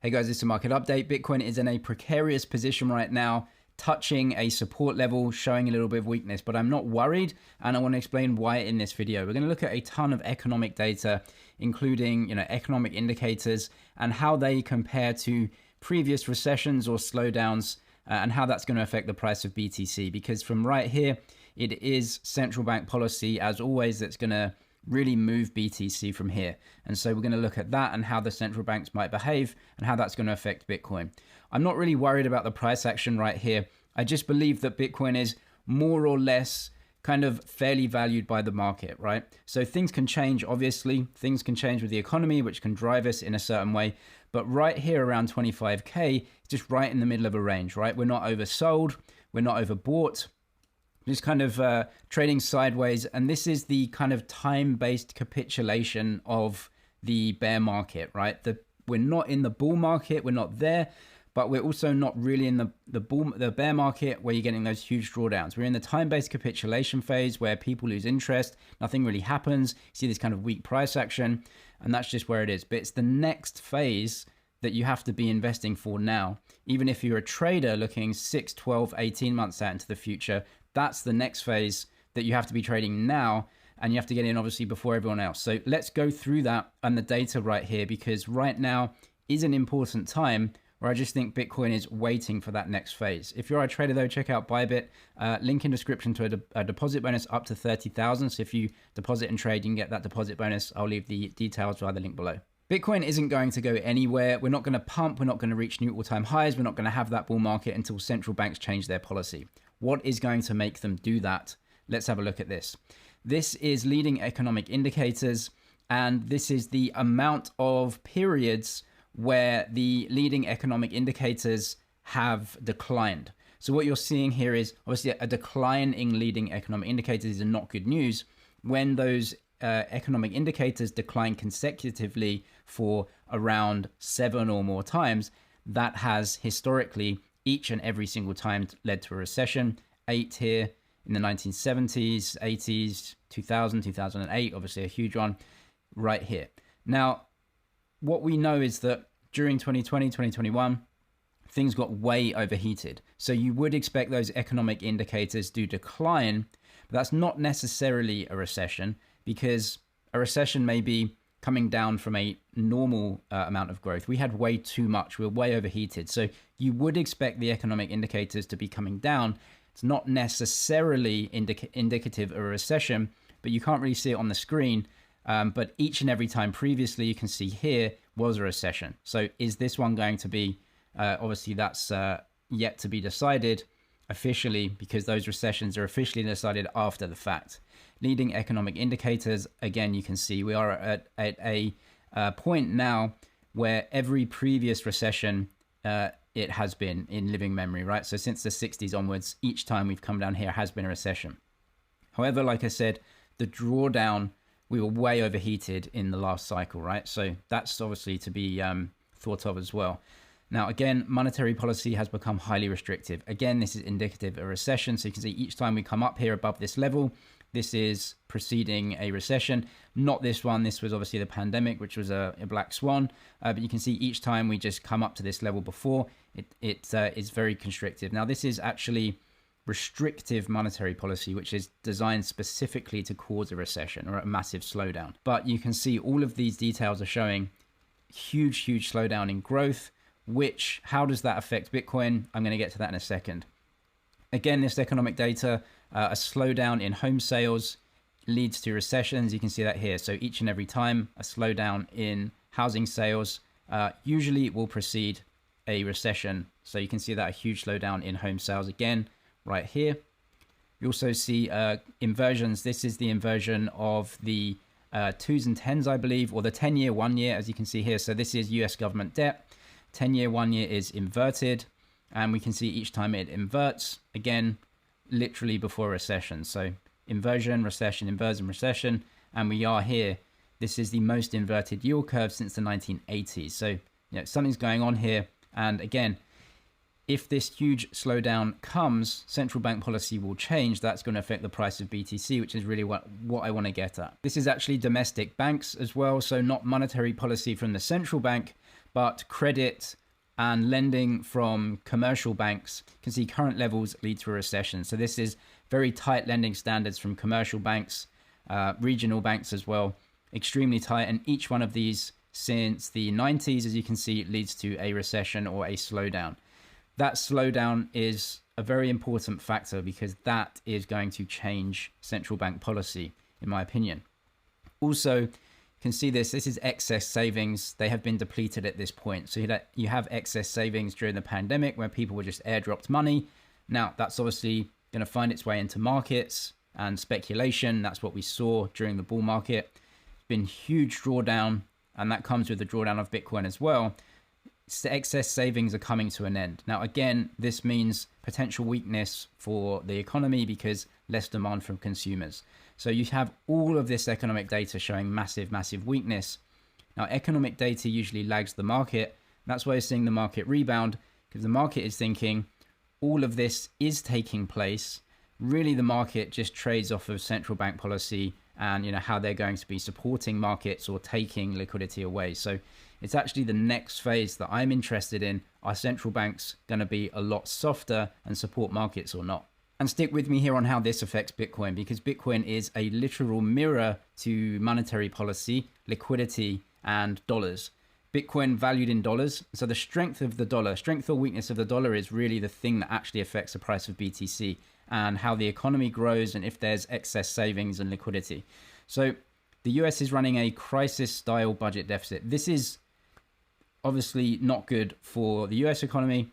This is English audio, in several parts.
Hey guys, this is a market update. Bitcoin is in a precarious position right now, touching a support level, showing a little bit of weakness, but I'm not worried, and I want to explain why in this video. We're going to look at a ton of economic data, including economic indicators and how they compare to previous recessions or slowdowns, and how that's going to affect the price of BTC. Because from right here, it is central bank policy, as always, that's going to really move BTC from here. And so we're going to look at that and how the central banks might behave and how that's going to affect Bitcoin. I'm not really worried about the price action right here. I just believe that Bitcoin is more or less kind of fairly valued by the market, right? So things can change, obviously. Things can change with the economy, which can drive us in a certain way. But right here around 25K, just right in the middle of a range, right? We're not oversold. We're not overbought. Just kind of trading sideways. And this is the kind of time-based capitulation of the bear market, right? We're not in the bull market. We're not there. But we're also not really in the bear market where you're getting those huge drawdowns. We're in the time-based capitulation phase where people lose interest. Nothing really happens. You see this kind of weak price action. And that's just where it is. But it's the next phase that you have to be investing for now. Even if you're a trader looking 6, 12, 18 months out into the future, that's the next phase that you have to be trading now, and you have to get in obviously before everyone else. So let's go through that and the data right here, because right now is an important time where I just think Bitcoin is waiting for that next phase. If you're a trader though, check out Bybit. Link in description to a deposit bonus up to 30,000. So if you deposit and trade, you can get that deposit bonus. I'll leave the details via the link below. Bitcoin isn't going to go anywhere. We're not going to pump. We're not going to reach new all-time highs. We're not going to have that bull market until central banks change their policy. What is going to make them do that? Let's have a look at this. This is leading economic indicators, and this is the amount of periods where the leading economic indicators have declined. So what you're seeing here is obviously a decline in leading economic indicators is not good news. When those economic indicators decline consecutively for around 7 or more times, that has historically each and every single time led to a recession. 8 here in the 1970s, 80s, 2000, 2008, obviously a huge one right here. Now, what we know is that during 2020, 2021, things got way overheated. So you would expect those economic indicators to decline, but that's not necessarily a recession, because a recession may be coming down from a normal amount of growth. We had way too much. We were way overheated. So you would expect the economic indicators to be coming down. It's not necessarily indicative of a recession, but you can't really see it on the screen. But each and every time previously, you can see here was a recession. So is this one going to be? Obviously, that's yet to be decided officially, because those recessions are officially decided after the fact. Leading economic indicators, again, you can see we are at a point now where every previous recession it has been in living memory, right? So since the 60s onwards, each time we've come down here has been a recession. However, like I said, the drawdown, we were way overheated in the last cycle, right? So that's obviously to be thought of as well. Now, again, monetary policy has become highly restrictive. Again, this is indicative of a recession. So you can see each time we come up here above this level, this is preceding a recession. Not this one. This was obviously the pandemic, which was a black swan. But you can see each time we just come up to this level before, it is very constrictive. Now, this is actually restrictive monetary policy, which is designed specifically to cause a recession or a massive slowdown. But you can see all of these details are showing huge slowdown in growth, how does that affect Bitcoin? I'm going to get to that in a second. Again, this economic data, a slowdown in home sales leads to recessions. You can see that here. So each and every time a slowdown in housing sales usually will precede a recession. So you can see that a huge slowdown in home sales again right here. You also see inversions. This is the inversion of the 2s and 10s, I believe, or the 10-year, 1 year, as you can see here. So this is US government debt. 10-year, 1 year is inverted. And we can see each time it inverts, again, literally before a recession. So inversion, recession, inversion, recession. And we are here. This is the most inverted yield curve since the 1980s. So something's going on here. And again, if this huge slowdown comes, central bank policy will change. That's going to affect the price of BTC, which is really what I want to get at. This is actually domestic banks as well. So not monetary policy from the central bank, but credit and lending from commercial banks, you can see current levels lead to a recession. So this is very tight lending standards from commercial banks, regional banks as well, extremely tight. And each one of these since the 90s, as you can see, leads to a recession or a slowdown. That slowdown is a very important factor because that is going to change central bank policy, in my opinion. Also, you can see this is excess savings. They have been depleted at this point. So you have excess savings during the pandemic where people were just airdropped money. Now, that's obviously going to find its way into markets and speculation. That's what we saw during the bull market. It's been huge drawdown, and that comes with the drawdown of Bitcoin as well. Excess savings are coming to an end. Now, again, this means potential weakness for the economy because less demand from consumers. So you have all of this economic data showing massive, massive weakness. Now, economic data usually lags the market. That's why you're seeing the market rebound, because the market is thinking all of this is taking place. Really, the market just trades off of central bank policy and how they're going to be supporting markets or taking liquidity away. So it's actually the next phase that I'm interested in. Are central banks going to be a lot softer and support markets or not? And stick with me here on how this affects Bitcoin, because Bitcoin is a literal mirror to monetary policy, liquidity, and dollars. Bitcoin valued in dollars. So the strength of the dollar, strength or weakness of the dollar is really the thing that actually affects the price of BTC and how the economy grows and if there's excess savings and liquidity. So the US is running a crisis style budget deficit. This is obviously not good for the US economy.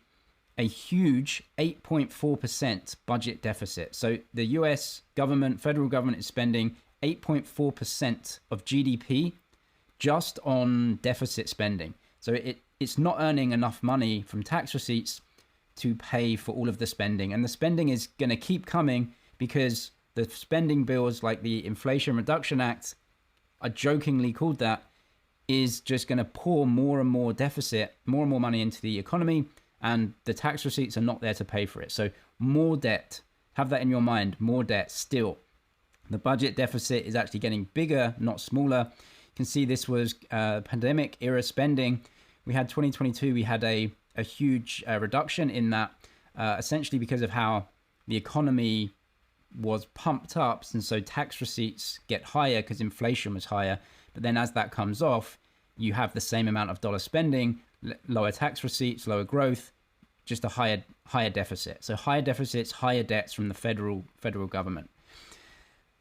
A huge 8.4% budget deficit. So the US government, federal government, is spending 8.4% of GDP just on deficit spending. So it's not earning enough money from tax receipts to pay for all of the spending. And the spending is going to keep coming because the spending bills like the Inflation Reduction Act, are jokingly called that, is just going to pour more and more deficit, more and more money into the economy, and the tax receipts are not there to pay for it. So more debt, have that in your mind, more debt still. The budget deficit is actually getting bigger, not smaller. You can see this was pandemic era spending. We had 2022, we had a huge reduction in that, essentially because of how the economy was pumped up. And so tax receipts get higher because inflation was higher. But then as that comes off, you have the same amount of dollar spending, lower tax receipts, lower growth, just a higher deficit. So higher deficits, higher debts from the federal government.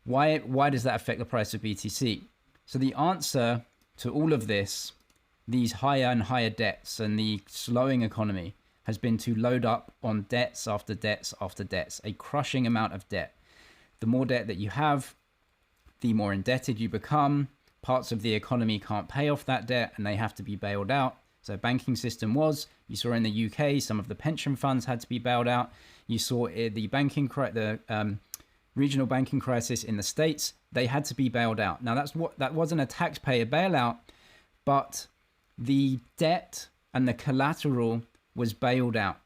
Why does that affect the price of BTC? So the answer to all of this, these higher and higher debts and the slowing economy, has been to load up on debts after debts after debts, a crushing amount of debt. The more debt that you have, the more indebted you become. Parts of the economy can't pay off that debt and they have to be bailed out. So banking system you saw in the UK, some of the pension funds had to be bailed out. You saw the regional banking crisis in the States, they had to be bailed out. Now that wasn't a taxpayer bailout, but the debt and the collateral was bailed out.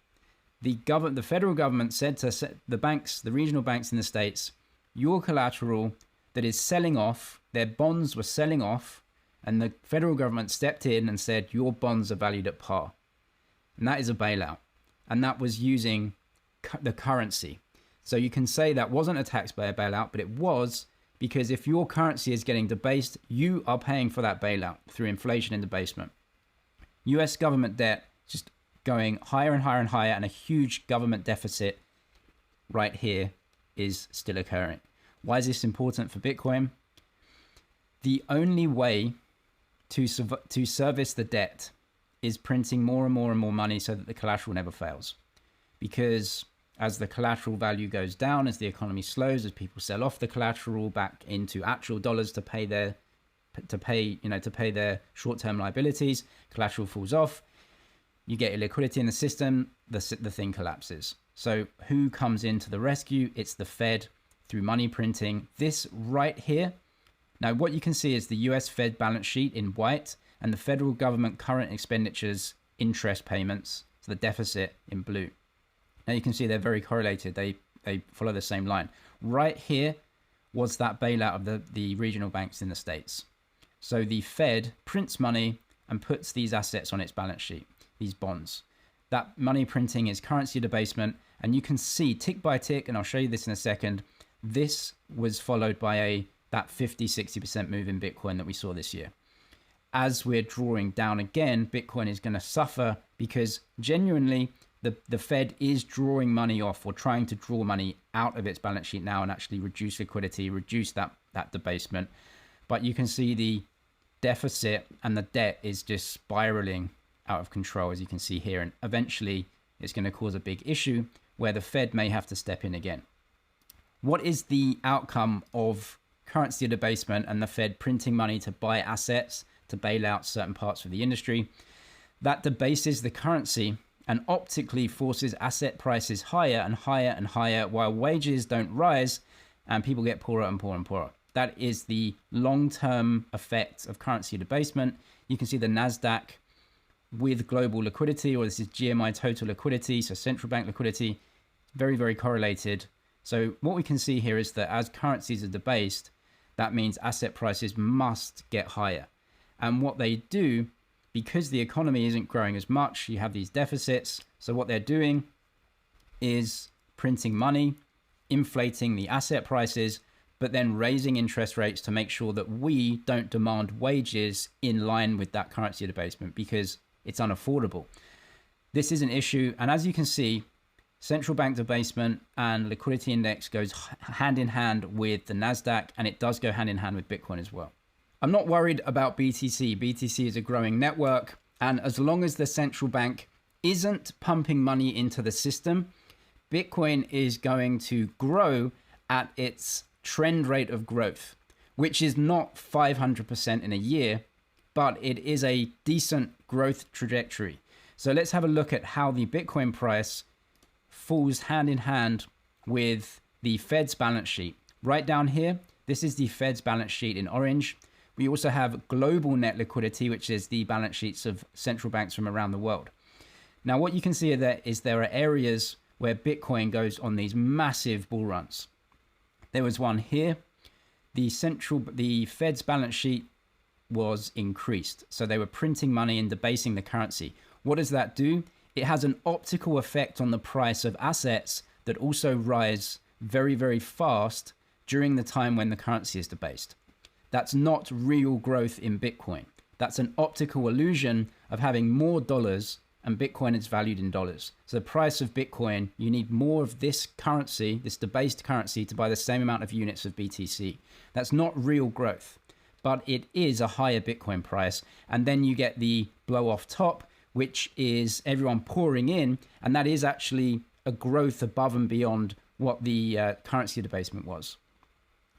The federal government said to the banks, the regional banks in the States, your collateral that is selling off, their bonds were selling off, and the federal government stepped in and said, your bonds are valued at par. And that is a bailout. And that was using the currency. So you can say that wasn't a taxpayer bailout, but it was, because if your currency is getting debased, you are paying for that bailout through inflation and debasement. US government debt just going higher and higher and higher, and a huge government deficit right here is still occurring. Why is this important for Bitcoin? The only way to service the debt is printing more and more and more money so that the collateral never fails. Because as the collateral value goes down, as the economy slows, as people sell off the collateral back into actual dollars to pay their short-term liabilities, collateral falls off, you get illiquidity in the system, the thing collapses. So who comes into the rescue? It's the Fed through money printing. This right here. Now, what you can see is the US Fed balance sheet in white and the federal government current expenditures, interest payments, so the deficit in blue. Now you can see they're very correlated. They follow the same line. Right here was that bailout of the regional banks in the States. So the Fed prints money and puts these assets on its balance sheet, these bonds. That money printing is currency debasement, and you can see tick by tick, and I'll show you this in a second, this was followed by that 50-60% move in Bitcoin that we saw this year. As we're drawing down again, Bitcoin is going to suffer because genuinely the Fed is drawing money off, or trying to draw money out of its balance sheet now and actually reduce liquidity, reduce that debasement. But you can see the deficit and the debt is just spiraling out of control, as you can see here. And eventually it's going to cause a big issue where the Fed may have to step in again. What is the outcome of currency debasement and the Fed printing money to buy assets, to bail out certain parts of the industry? That debases the currency and optically forces asset prices higher and higher and higher, while wages don't rise and people get poorer and poorer and poorer. That is the long-term effect of currency debasement. You can see the NASDAQ with global liquidity, or this is GMI total liquidity, so central bank liquidity, very, very correlated. So what we can see here is that as currencies are debased, that means asset prices must get higher. And what they do, because the economy isn't growing as much, you have these deficits. So what they're doing is printing money, inflating the asset prices, but then raising interest rates to make sure that we don't demand wages in line with that currency debasement, because it's unaffordable. This is an issue. And as you can see, central bank debasement and liquidity index goes hand in hand with the NASDAQ, and it does go hand in hand with Bitcoin as well. I'm not worried about BTC. BTC is a growing network. And as long as the central bank isn't pumping money into the system, Bitcoin is going to grow at its trend rate of growth, which is not 500% in a year, but it is a decent growth trajectory. So let's have a look at how the Bitcoin price falls hand in hand with the Fed's balance sheet. Right down here, this is the Fed's balance sheet in orange. We also have global net liquidity, which is the balance sheets of central banks from around the world. Now, what you can see there is there are areas where Bitcoin goes on these massive bull runs. There was one here. The Fed's balance sheet was increased. So they were printing money and debasing the currency. What does that do? It has an optical effect on the price of assets that also rise very, very fast during the time when the currency is debased. That's not real growth in Bitcoin. That's an optical illusion of having more dollars, and Bitcoin is valued in dollars. So the price of Bitcoin, you need more of this currency, this debased currency, to buy the same amount of units of BTC. That's not real growth, but it is a higher Bitcoin price. And then you get the blow off top, which is everyone pouring in, and that is actually a growth above and beyond what the currency debasement was.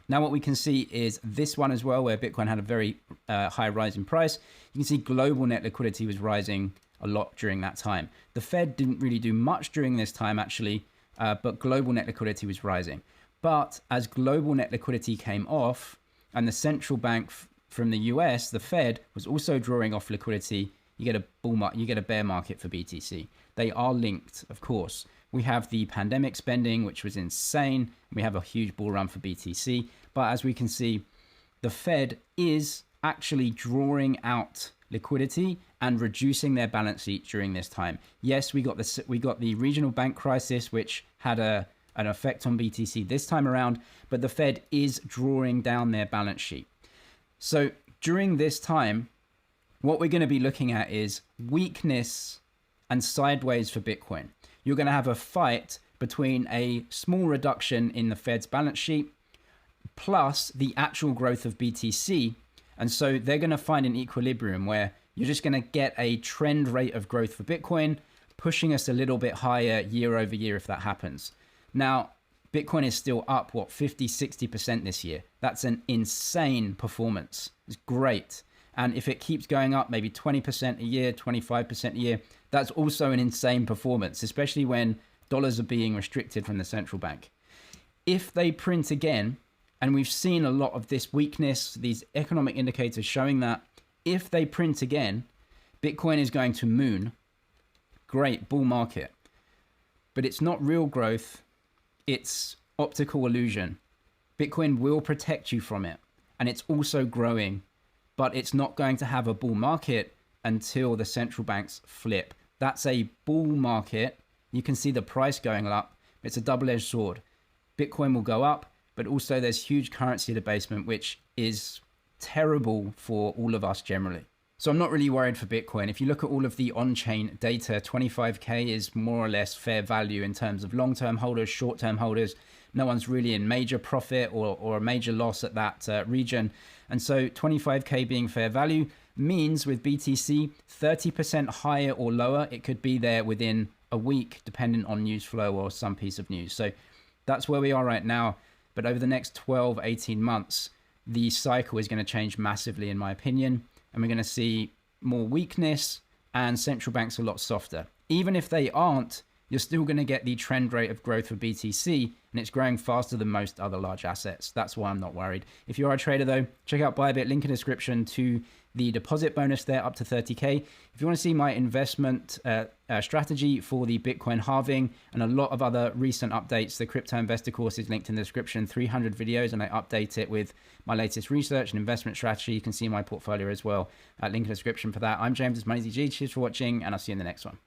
Now what we can see is this one as well, where Bitcoin had a very high rise in price. You can see global net liquidity was rising a lot during that time. The Fed didn't really do much during this time actually, but global net liquidity was rising. But as global net liquidity came off, and the central bank from the US, the Fed, was also drawing off liquidity, you get a bull market, you get a bear market for BTC. They are linked, of course. We have the pandemic spending, which was insane. We have a huge bull run for BTC. But as we can see, the Fed is actually drawing out liquidity and reducing their balance sheet during this time. Yes, we got the regional bank crisis, which had an effect on BTC this time around, but the Fed is drawing down their balance sheet. So during this time, what we're going to be looking at is weakness and sideways for Bitcoin. You're going to have a fight between a small reduction in the Fed's balance sheet plus the actual growth of BTC. And so they're going to find an equilibrium where you're just going to get a trend rate of growth for Bitcoin, pushing us a little bit higher year over year if that happens. Now, Bitcoin is still up, 50-60% this year. That's an insane performance. It's great. And if it keeps going up maybe 20% a year, 25% a year, that's also an insane performance, especially when dollars are being restricted from the central bank. If they print again, and we've seen a lot of this weakness, these economic indicators showing that if they print again, Bitcoin is going to moon. Great, bull market. But it's not real growth. It's optical illusion. Bitcoin will protect you from it. And it's also growing, but it's not going to have a bull market until the central banks flip. That's a bull market. You can see the price going up. It's a double-edged sword. Bitcoin will go up, but also there's huge currency debasement, which is terrible for all of us generally. So I'm not really worried for Bitcoin. If you look at all of the on-chain data, 25K is more or less fair value in terms of long-term holders, short-term holders. No one's really in major profit or a major loss at that region. And so 25K being fair value means with BTC, 30% higher or lower, it could be there within a week, depending on news flow or some piece of news. So that's where we are right now. But over the next 12, 18 months, the cycle is going to change massively, in my opinion. And we're going to see more weakness and central banks a lot softer. Even if they aren't, you're still going to get the trend rate of growth for BTC, and it's growing faster than most other large assets. That's why I'm not worried. If you are a trader though, check out Bybit, link in the description to the deposit bonus there up to 30K. If you want to see my investment strategy for the Bitcoin halving and a lot of other recent updates, the crypto investor course is linked in the description, 300 videos, and I update it with my latest research and investment strategy. You can see my portfolio as well. Link in the description for that. I'm James, it's MoneyZG. Cheers for watching, and I'll see you in the next one.